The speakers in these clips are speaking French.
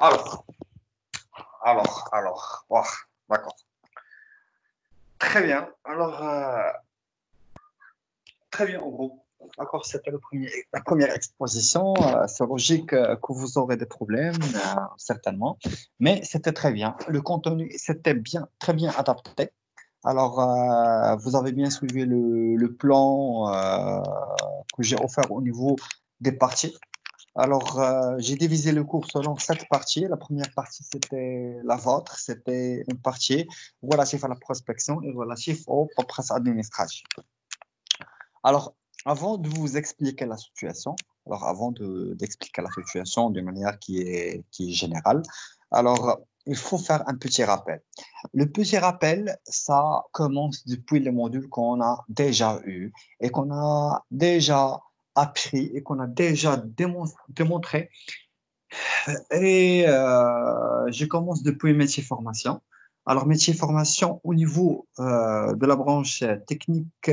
Alors, alors, oh, d'accord. Très bien. Alors, très bien, en gros. D'accord, c'était la première exposition. C'est logique que vous aurez des problèmes, certainement. Mais c'était très bien. Le contenu, c'était bien, très bien adapté. Alors, vous avez bien suivi le plan que j'ai offert au niveau des parties. Alors, j'ai divisé le cours selon 7 parties. La première partie, c'était la vôtre. C'était une partie relative à la prospection et relative au paperasse administratif. Alors, avant de vous expliquer la situation, d'expliquer la situation de manière qui est générale, alors, il faut faire un petit rappel. Le petit rappel, ça commence depuis le module qu'on a déjà eu et qu'on a déjà appris et qu'on a déjà démontré. Et je commence depuis métier formation. Alors, métier formation au niveau de la branche technique,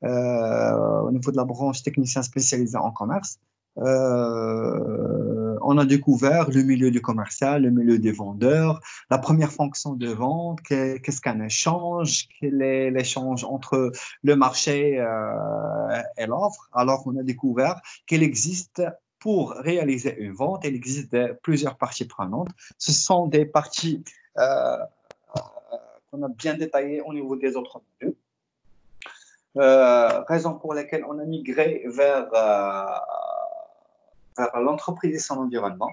au niveau de la branche technicien spécialisé en commerce. On a découvert le milieu du commercial, le milieu des vendeurs, la première fonction de vente, qu'est-ce qu'un échange, quel est l'échange entre le marché et l'offre. Alors, on a découvert qu'il existe pour réaliser une vente, il existe plusieurs parties prenantes. Ce sont des parties qu'on a bien détaillées au niveau des autres modules. Raison pour laquelle on a migré vers l'entreprise et son environnement.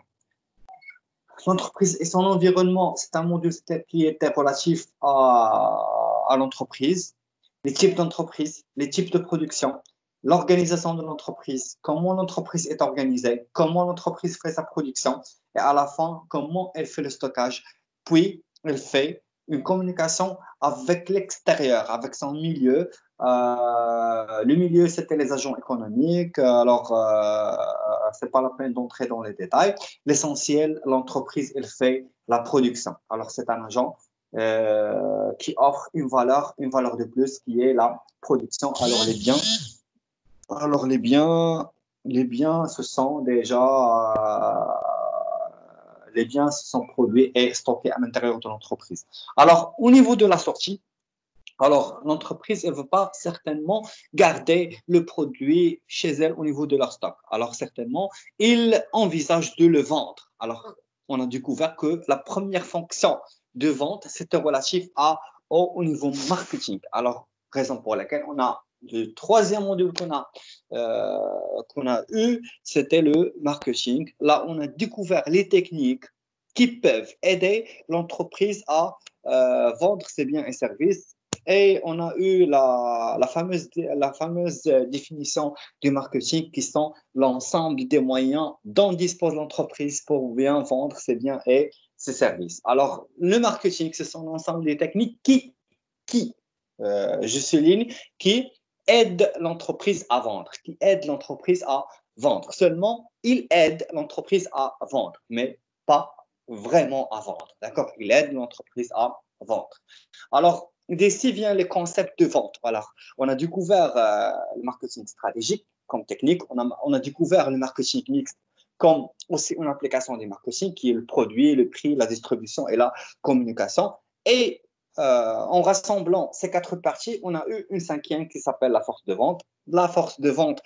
L'entreprise et son environnement, c'est un module qui était relatif à l'entreprise, les types d'entreprise, les types de production, l'organisation de l'entreprise, comment l'entreprise est organisée, comment l'entreprise fait sa production et à la fin, comment elle fait le stockage. Puis, elle fait une communication avec l'extérieur, avec son milieu. Le milieu, c'était les agents économiques. Alors, c'est pas la peine d'entrer dans les détails. L'essentiel, l'entreprise, elle fait la production. Alors, c'est un agent qui offre une valeur de plus, qui est la production. Les biens, ce sont déjà les biens se sont produits et stockés à l'intérieur de l'entreprise. Alors, au niveau de la sortie, alors l'entreprise ne veut pas certainement garder le produit chez elle au niveau de leur stock. Alors, certainement, ils envisagent de le vendre. Alors, on a découvert que la première fonction de vente, c'était relatif au niveau marketing. Alors, raison pour laquelle on a le troisième module qu'on a eu, c'était le marketing. Là, on a découvert les techniques qui peuvent aider l'entreprise à vendre ses biens et services. Et on a eu la fameuse définition du marketing qui sont l'ensemble des moyens dont dispose l'entreprise pour bien vendre ses biens et ses services. Alors, le marketing, ce sont l'ensemble des techniques je souligne, qui aident l'entreprise à vendre, qui aident l'entreprise à vendre. Seulement, il aide l'entreprise à vendre, mais pas vraiment à vendre. D'accord? Il aide l'entreprise à vendre. Alors, d'ici vient les concepts de vente. Voilà. On a découvert le marketing stratégique comme technique. On a découvert le marketing mixte comme aussi une application du marketing qui est le produit, le prix, la distribution et la communication. Et en rassemblant ces 4 parties, on a eu une cinquième qui s'appelle la force de vente. La force de vente,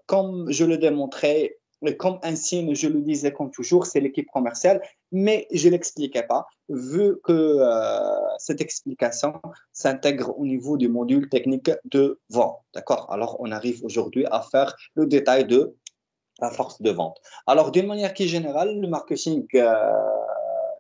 comme je le démontrais, comme un signe, je le disais comme toujours, c'est l'équipe commerciale, mais je ne l'expliquais pas, vu que cette explication s'intègre au niveau du module technique de vente. D'accord? Alors, on arrive aujourd'hui à faire le détail de la force de vente. Alors, d'une manière qui est générale, le marketing,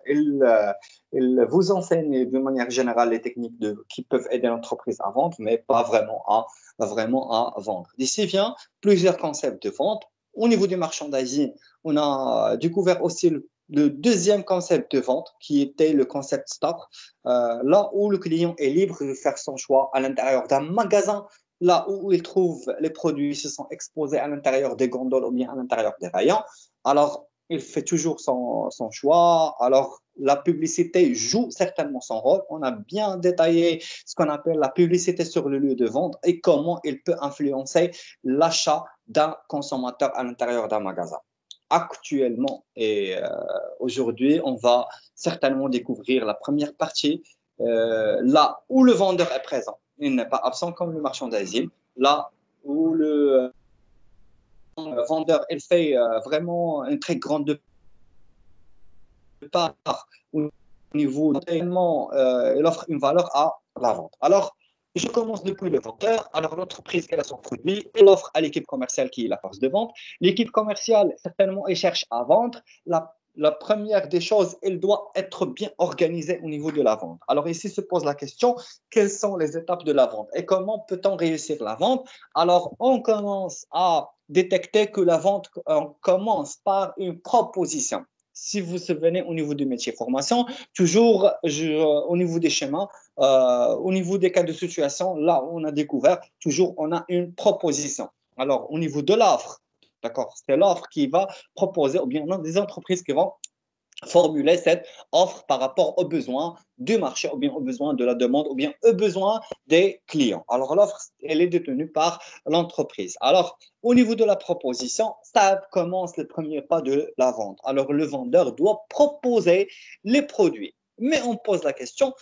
il vous enseigne d'une manière générale les techniques qui peuvent aider l'entreprise à vendre, mais pas vraiment à vendre. D'ici vient plusieurs concepts de vente. Au niveau du merchandising, on a découvert aussi le deuxième concept de vente qui était le concept stock, là où le client est libre de faire son choix à l'intérieur d'un magasin, là où il trouve les produits se sont exposés à l'intérieur des gondoles ou bien à l'intérieur des rayons. Alors, il fait toujours son choix. Alors, la publicité joue certainement son rôle. On a bien détaillé ce qu'on appelle la publicité sur le lieu de vente et comment il peut influencer l'achat d'un consommateur à l'intérieur d'un magasin. actuellement. Et aujourd'hui, on va certainement découvrir la première partie, là où le vendeur est présent. Il n'est pas absent comme le marchandising. Là où le vendeur il fait vraiment une très grande part au niveau tellement il offre une valeur à la vente. Alors, je commence depuis le vendeur. Alors, l'entreprise, elle a son produit, elle offre à l'équipe commerciale qui est la force de vente. L'équipe commerciale, certainement, elle cherche à vendre. La première des choses, elle doit être bien organisée au niveau de la vente. Alors, ici se pose la question, quelles sont les étapes de la vente et comment peut-on réussir la vente? Alors, on commence à détecter que la vente, on commence par une proposition. Si vous vous souvenez au niveau du métier formation, toujours au niveau des schémas, au niveau des cas de situation, là où on a découvert, toujours on a une proposition. Alors, au niveau de l'offre, d'accord, c'est l'offre qui va proposer, ou bien non, des entreprises qui vont formuler cette offre par rapport aux besoins du marché, ou bien aux besoins de la demande, ou bien aux besoins des clients. Alors, l'offre, elle est détenue par l'entreprise. Alors, au niveau de la proposition, ça commence le premier pas de la vente. Alors, le vendeur doit proposer les produits. Mais on pose la question,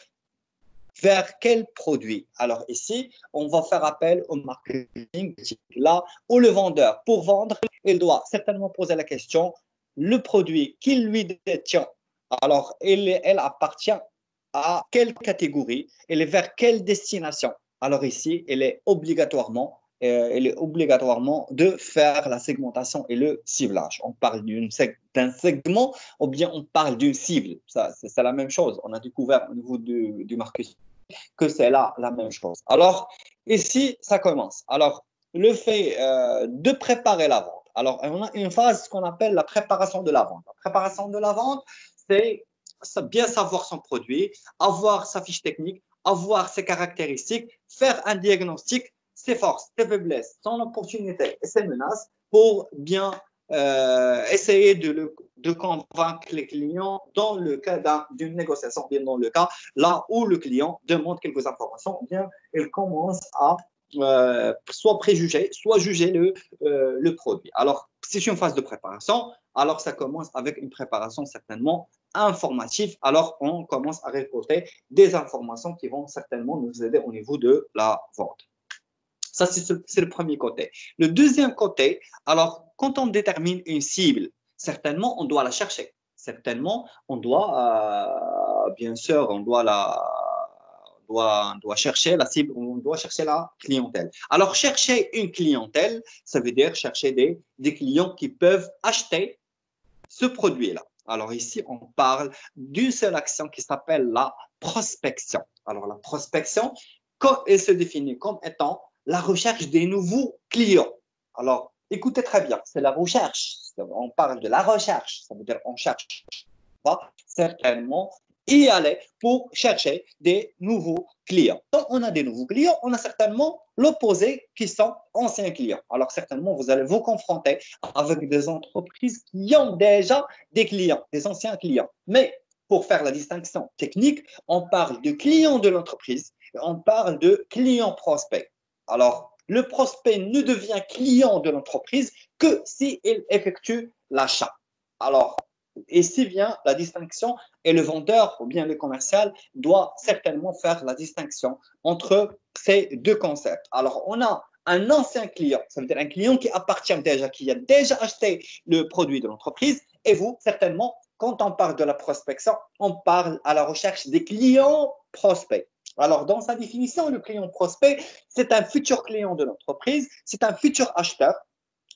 vers quel produit? Alors ici, on va faire appel au marketing, là où le vendeur, pour vendre, il doit certainement poser la question, le produit qu'il lui détient, alors elle appartient à quelle catégorie, elle est vers quelle destination? Alors ici, elle est obligatoirement de faire la segmentation et le ciblage. On parle d'un segment ou bien on parle d'une cible. Ça, c'est la même chose. On a découvert au niveau du marketing que c'est là la même chose. Alors, ici, ça commence. Alors, le fait de préparer la vente. Alors, on a une phase qu'on appelle la préparation de la vente. La préparation de la vente, c'est bien savoir son produit, avoir sa fiche technique, avoir ses caractéristiques, faire un diagnostic, ses forces, ses faiblesses, son opportunité et ses menaces pour bien essayer de convaincre les clients dans le cas d'une négociation, bien dans le cas là où le client demande quelques informations, bien il commence à soit préjuger, soit juger le produit. Alors, c'est une phase de préparation. Alors, ça commence avec une préparation certainement informative. Alors, on commence à récolter des informations qui vont certainement nous aider au niveau de la vente. Ça, c'est le premier côté. Le deuxième côté, alors, quand on détermine une cible, certainement, on doit la chercher. Certainement, on doit, bien sûr, on doit chercher la cible, on doit chercher la clientèle. Alors, chercher une clientèle, ça veut dire chercher des clients qui peuvent acheter ce produit-là. Alors ici, on parle d'une seule action qui s'appelle la prospection. Alors la prospection, elle se définit comme étant la recherche des nouveaux clients. Alors, écoutez très bien, c'est la recherche. On parle de la recherche. Ça veut dire on cherche pas certainement y aller pour chercher des nouveaux clients. Quand on a des nouveaux clients, on a certainement l'opposé qui sont anciens clients. Alors certainement, vous allez vous confronter avec des entreprises qui ont déjà des clients, des anciens clients. Mais pour faire la distinction technique, on parle de clients de l'entreprise, on parle de clients prospects. Alors, le prospect ne devient client de l'entreprise que s'il effectue l'achat. Alors, ici vient la distinction et le vendeur ou bien le commercial doit certainement faire la distinction entre ces deux concepts. Alors, on a un ancien client, ça veut dire un client qui appartient déjà, qui a déjà acheté le produit de l'entreprise, et vous, certainement, quand on parle de la prospection, on parle à la recherche des clients prospects. Alors, dans sa définition, le client prospect, c'est un futur client de l'entreprise, c'est un futur acheteur,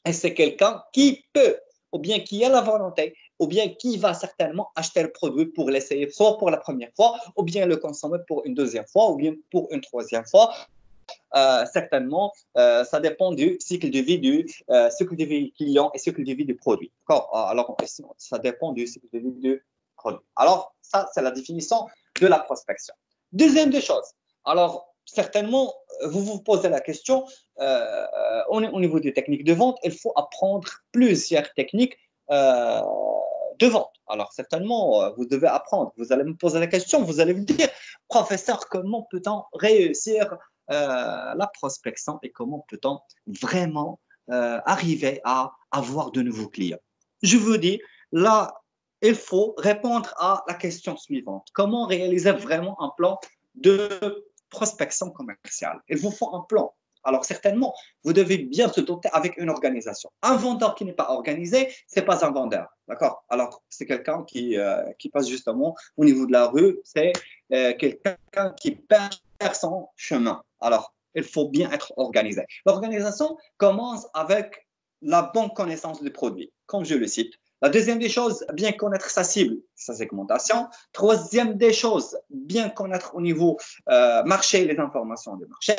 et c'est quelqu'un qui peut, ou bien qui a la volonté, ou bien qui va certainement acheter le produit pour l'essayer, soit pour la première fois, ou bien le consommer pour une deuxième fois, ou bien pour une troisième fois. Certainement, ça dépend du cycle de vie du client et cycle de vie du produit. Alors, ça dépend du cycle de vie du produit. Alors, ça, c'est la définition de la prospection. Deuxième des choses. Alors, certainement, vous vous posez la question, au niveau des techniques de vente, il faut apprendre plusieurs techniques de vente. Alors, certainement, vous devez apprendre. Vous allez me poser la question, vous allez me dire, professeur, comment peut-on réussir la prospection et comment peut-on vraiment arriver à avoir de nouveaux clients? je vous dis, là, il faut répondre à la question suivante. Comment réaliser vraiment un plan de prospection commerciale? Il vous faut un plan. Alors, certainement, vous devez bien se doter avec une organisation. Un vendeur qui n'est pas organisé, ce n'est pas un vendeur. D'accord? Alors, c'est quelqu'un qui passe justement au niveau de la rue, c'est quelqu'un qui perd son chemin. Alors, il faut bien être organisé. L'organisation commence avec la bonne connaissance du produit, comme je le cite. La deuxième des choses, bien connaître sa cible, sa segmentation. Troisième des choses, bien connaître au niveau marché, les informations du marché.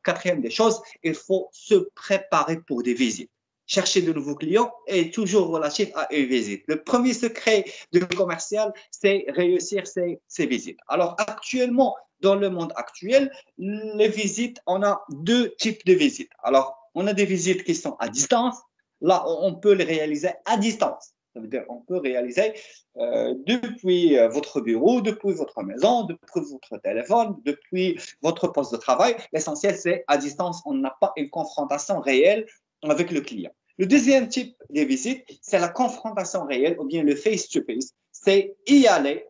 Quatrième des choses, il faut se préparer pour des visites. Chercher de nouveaux clients est toujours relatif à une visite. Le premier secret du commercial, c'est réussir ces visites. Alors actuellement, dans le monde actuel, les visites, on a deux types de visites. Alors, on a des visites qui sont à distance. Là, on peut les réaliser à distance. Ça veut dire qu'on peut réaliser depuis votre bureau, depuis votre maison, depuis votre téléphone, depuis votre poste de travail. L'essentiel, c'est à distance. On n'a pas une confrontation réelle avec le client. Le deuxième type de visite, c'est la confrontation réelle ou bien le face-to-face. C'est y aller,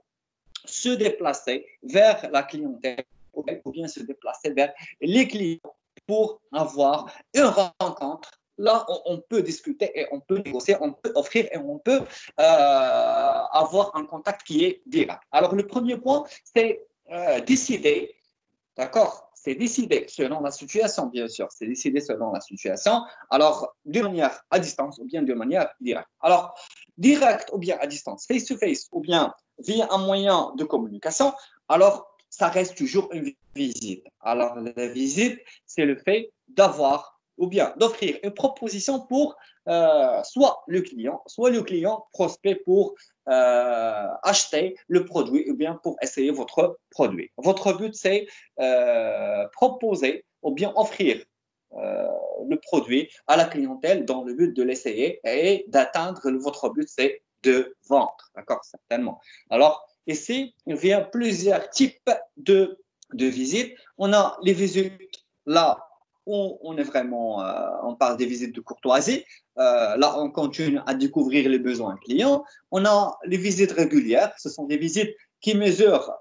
se déplacer vers la clientèle ou bien se déplacer vers les clients pour avoir une rencontre. Là, on peut discuter et on peut négocier, on peut offrir et on peut avoir un contact qui est direct. Alors, le premier point, c'est décider, d'accord? C'est décider selon la situation, bien sûr. C'est décider selon la situation. Alors, de manière à distance ou bien de manière directe. Alors, direct ou bien à distance, face-to-face ou bien via un moyen de communication, alors ça reste toujours une visite. Alors, la visite, c'est le fait d'avoir ou bien d'offrir une proposition pour soit le client prospect pour acheter le produit ou bien pour essayer votre produit. Votre but, c'est proposer ou bien offrir le produit à la clientèle dans le but de l'essayer et d'atteindre votre but, c'est de vendre. D'accord, certainement. Alors, ici, il y a plusieurs types de visites. On a les visites là où on est vraiment, on parle des visites de courtoisie. Là, on continue à découvrir les besoins clients. On a les visites régulières. Ce sont des visites qui mesurent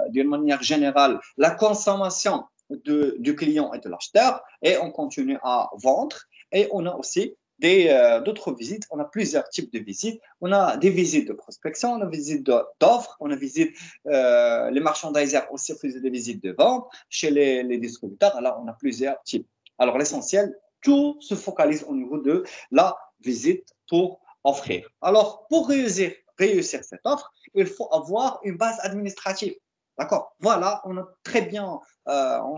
d'une manière générale la consommation du client et de l'acheteur et on continue à vendre. Et on a aussi d'autres visites. On a plusieurs types de visites. On a des visites de prospection, on a des visites d'offres, on a visite, les marchandisers aussi faisaient des visites de vente chez les distributeurs. Alors, on a plusieurs types. Alors, l'essentiel, tout se focalise au niveau de la visite pour offrir. Alors, pour réussir cette offre, il faut avoir une base administrative. D'accord. Voilà, on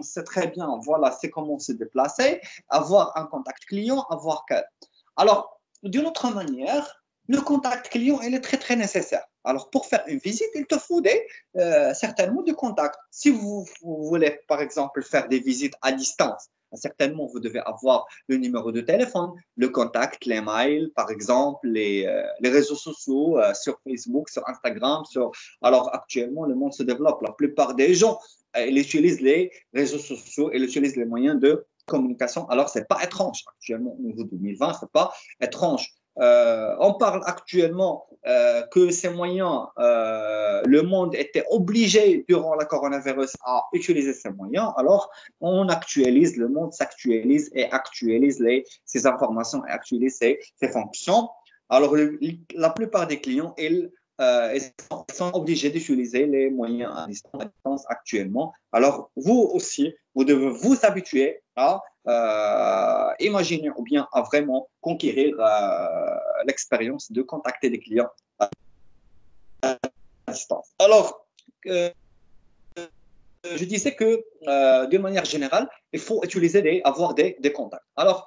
sait très bien, voilà, c'est comment se déplacer, avoir un contact client, avoir que. Alors, d'une autre manière, le contact client, il est très, très nécessaire. Alors, pour faire une visite, il te faut certainement du contact. Si vous voulez, par exemple, faire des visites à distance, certainement, vous devez avoir le numéro de téléphone, le contact, les mails, par exemple, les réseaux sociaux sur Facebook, sur Instagram. Alors, actuellement, le monde se développe. La plupart des gens, ils utilisent les réseaux sociaux, ils utilisent les moyens de communication. Alors, ce n'est pas étrange. Actuellement, au niveau 2020, ce n'est pas étrange. On parle actuellement que ces moyens, le monde était obligé durant la coronavirus à utiliser ces moyens. Alors, on actualise, le monde s'actualise et actualise ces informations et actualise ces fonctions. Alors, la plupart des clients, ils sont obligés d'utiliser les moyens à distance actuellement. Alors, vous aussi, vous devez vous habituer à imaginer ou bien à vraiment conquérir l'expérience de contacter des clients à distance. Alors, je disais que d'une manière générale, il faut avoir des contacts. Alors,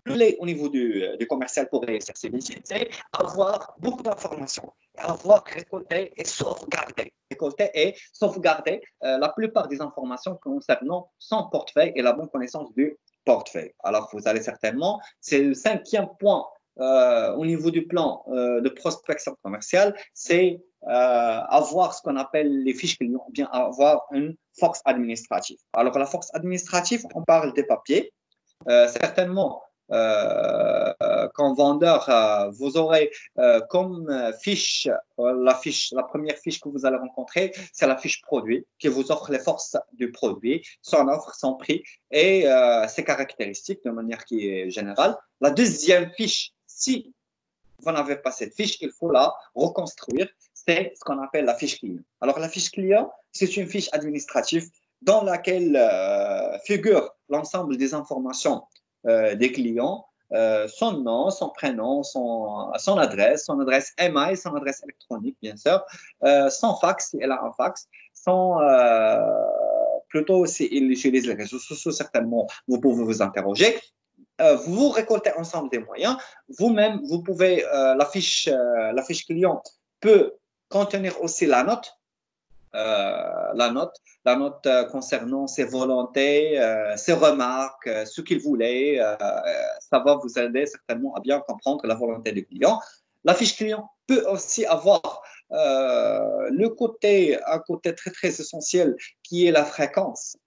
au niveau du commercial pour réussir ces visites, c'est avoir beaucoup d'informations, avoir récolté et sauvegardé. Récolter et sauvegarder la plupart des informations concernant son portefeuille et la bonne connaissance du portefeuille. Alors, vous allez certainement, c'est le cinquième point au niveau du plan de prospection commerciale, c'est avoir ce qu'on appelle les fiches clients, ou bien avoir une force administrative. Alors, la force administrative, on parle des papiers. Certainement, Comme vendeur, vous aurez comme fiche, la première fiche que vous allez rencontrer, c'est la fiche produit qui vous offre les forces du produit, son offre, son prix et ses caractéristiques de manière qui est générale. La deuxième fiche, si vous n'avez pas cette fiche, il faut la reconstruire. C'est ce qu'on appelle la fiche client. Alors, la fiche client, c'est une fiche administrative dans laquelle figure l'ensemble des informations des clients, son nom, son prénom, son adresse email, son adresse électronique, bien sûr, son fax, si elle a un fax, son, plutôt s'il utilise les réseaux sociaux, certainement, vous pouvez vous interroger. Vous récoltez ensemble des moyens. Vous-même, vous pouvez, la fiche client peut contenir aussi la note concernant ses volontés, ses remarques, ce qu'il voulait. Ça va vous aider certainement à bien comprendre la volonté du client. La fiche client peut aussi avoir un côté très très essentiel qui est la fréquence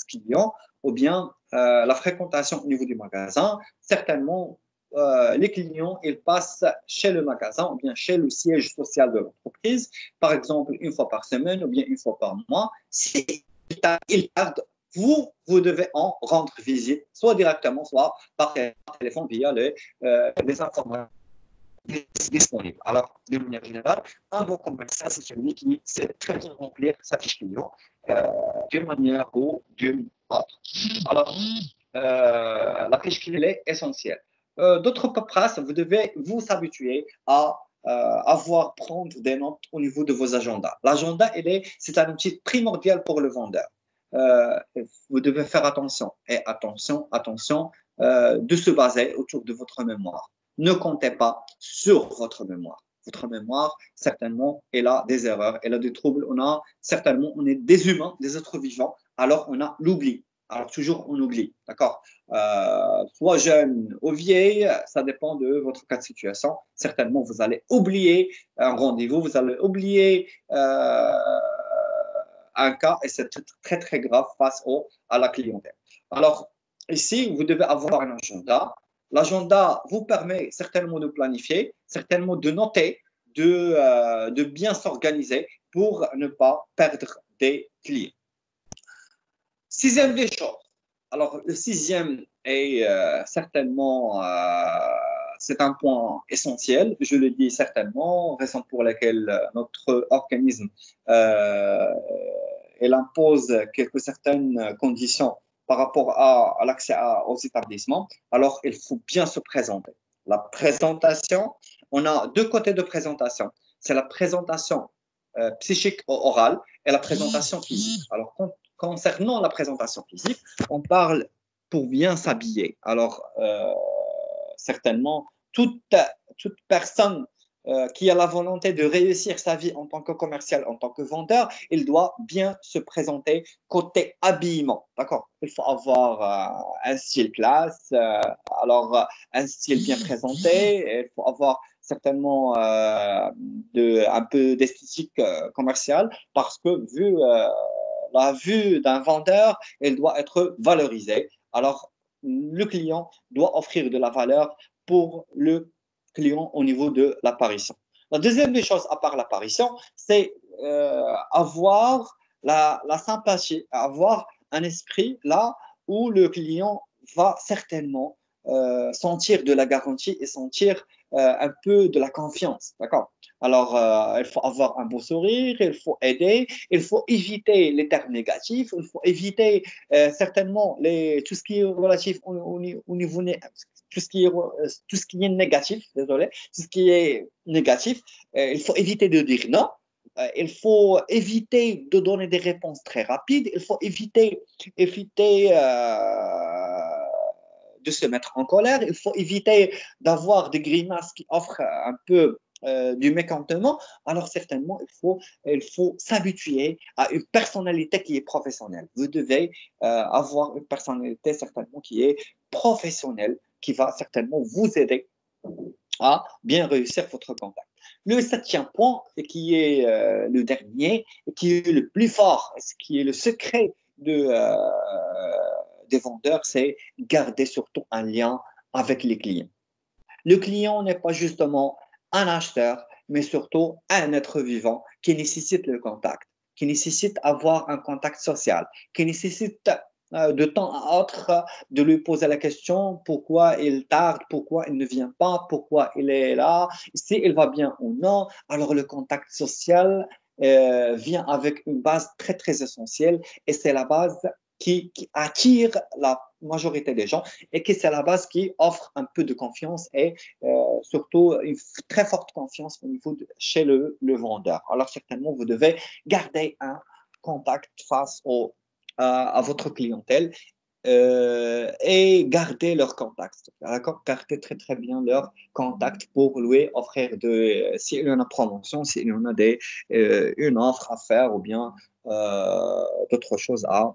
client ou bien la fréquentation au niveau du magasin. Certainement, les clients, ils passent chez le magasin ou bien chez le siège social de l'entreprise, par exemple une fois par semaine ou bien une fois par mois. Si ils tardent, vous devez en rendre visite, soit directement, soit par téléphone via les informations disponibles. Alors, de manière générale, un bon commerçant, c'est celui qui sait très bien remplir sa fiche client d'une manière ou d'une autre. Alors, la fiche client est essentielle. D'autres paperasses, vous devez vous habituer à prendre des notes au niveau de vos agendas. L'agenda, c'est un outil primordial pour le vendeur. Vous devez faire attention et attention de se baser autour de votre mémoire. Ne comptez pas sur votre mémoire. Votre mémoire, certainement, elle a des erreurs, elle a des troubles. On est des humains, des êtres vivants, alors on a l'oubli. Alors, toujours, on oublie, d'accord? Soit jeune ou vieille, ça dépend de votre cas de situation. Certainement, vous allez oublier un rendez-vous, vous allez oublier un cas et c'est très, très grave à la clientèle. Alors, ici, vous devez avoir un agenda. L'agenda vous permet certainement de planifier, certainement de noter, de bien s'organiser pour ne pas perdre des clients. Sixième des choses. Alors, le sixième est certainement, c'est un point essentiel, je le dis certainement, raison pour laquelle notre organisme, il impose quelques certaines conditions par rapport à l'accès aux établissements. Alors, il faut bien se présenter. La présentation, on a deux côtés de présentation. C'est la présentation psychique orale et la présentation physique. Alors, concernant la présentation physique, on parle pour bien s'habiller. Alors, certainement, toute personne qui a la volonté de réussir sa vie en tant que commercial, en tant que vendeur, il doit bien se présenter côté habillement. D'accord? Il faut avoir un style classe, un style bien présenté, il faut avoir certainement un peu d'esthétique commerciale parce que la vue d'un vendeur, elle doit être valorisée. Alors, le client doit offrir de la valeur pour le client au niveau de l'apparition. La deuxième des choses, à part l'apparition, c'est avoir la sympathie, avoir un esprit là où le client va certainement sentir de la garantie et sentir un peu de la confiance. D'accord? Alors, il faut avoir un beau sourire, il faut aider, il faut éviter les termes négatifs, il faut éviter certainement tout ce qui est relatif au niveau tout ce qui est négatif, désolé, tout ce qui est négatif, il faut éviter de dire non. Il faut éviter de donner des réponses très rapides. Il faut éviter de se mettre en colère. Il faut éviter d'avoir des grimaces qui offrent un peu du mécontentement. Alors certainement, il faut s'habituer à une personnalité qui est professionnelle. Vous devez avoir une personnalité certainement qui est professionnelle, qui va certainement vous aider à bien réussir votre contact. Le septième point, et qui est le dernier, et qui est le plus fort, ce qui est le secret des vendeurs, c'est garder surtout un lien avec les clients. Le client n'est pas justement un acheteur, mais surtout un être vivant qui nécessite le contact, qui nécessite avoir un contact social, qui nécessite de temps à autre de lui poser la question pourquoi il tarde, pourquoi il ne vient pas, pourquoi il est là, s'il va bien ou non. Alors le contact social vient avec une base très très essentielle et c'est la base qui attire la majorité des gens et que c'est la base qui offre un peu de confiance et surtout une très forte confiance au niveau chez le vendeur. Alors certainement, vous devez garder un contact face à votre clientèle et garder leur contact. D'accord? Garder très très bien leur contact pour lui offrir s'il y en a promotion, s'il y en a une offre à faire ou bien d'autres choses à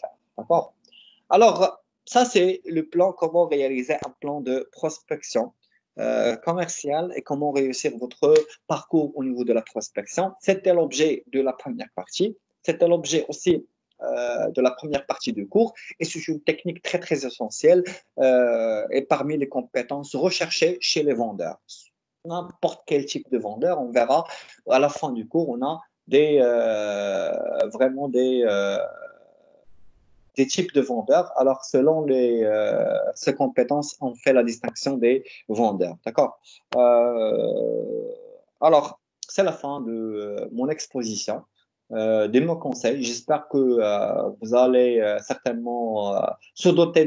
faire. D'accord? Alors, ça, c'est le plan, comment réaliser un plan de prospection commerciale et comment réussir votre parcours au niveau de la prospection. C'était l'objet de la première partie. C'était l'objet aussi de la première partie du cours. Et c'est une technique très, très essentielle et parmi les compétences recherchées chez les vendeurs. N'importe quel type de vendeur, on verra à la fin du cours, on a vraiment des types de vendeurs. Alors, selon ces compétences, on fait la distinction des vendeurs. D'accord? Alors, c'est la fin de mon exposition, de mes conseils. J'espère que vous allez certainement se doter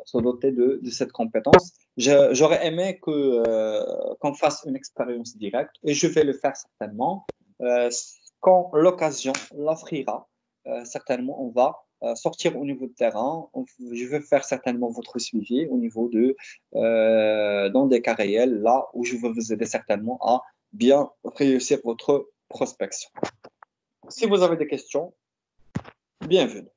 se doter de cette compétence. J'aurais aimé qu'on fasse une expérience directe et je vais le faire certainement. Quand l'occasion l'offrira, certainement on va sortir au niveau de terrain. Je vais faire certainement votre suivi au niveau dans des cas réels, là où je vais vous aider certainement à bien réussir votre prospection. Si vous avez des questions, bienvenue.